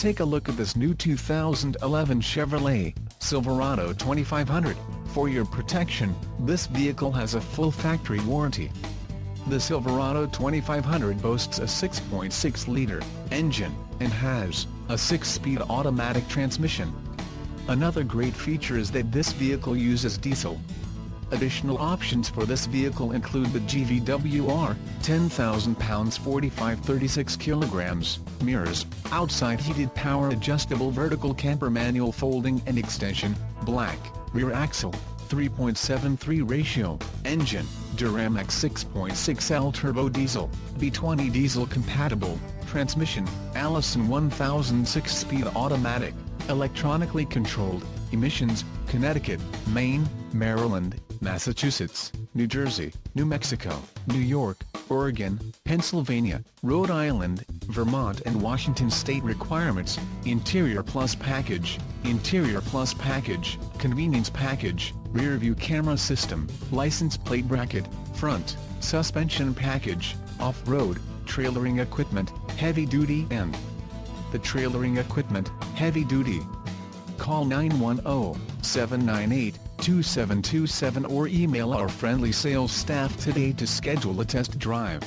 take a look at this new 2011 Chevrolet Silverado 2500. For your protection, this vehicle has a full factory warranty. The Silverado 2500 boasts a 6.6-liter engine and has a 6-speed automatic transmission. Another great feature is that this vehicle uses diesel. Additional options for this vehicle include the GVWR, 10,000 pounds 45-36 kilograms, mirrors, outside heated power adjustable vertical camper manual folding and extension, black, rear axle, 3.73 ratio, engine, Duramax 6.6L turbo diesel, V20 diesel compatible, transmission, Allison 1000 6-speed automatic, electronically controlled, emissions, Connecticut, Maine, Maryland, Massachusetts, New Jersey, New Mexico, New York, Oregon, Pennsylvania, Rhode Island, Vermont and Washington state requirements. Interior Plus package, Convenience package, rear view camera system, license plate bracket, front, suspension package, off-road, trailering equipment, heavy duty and the trailering equipment, heavy duty. Call 910-798-2727 or email our friendly sales staff today to schedule a test drive.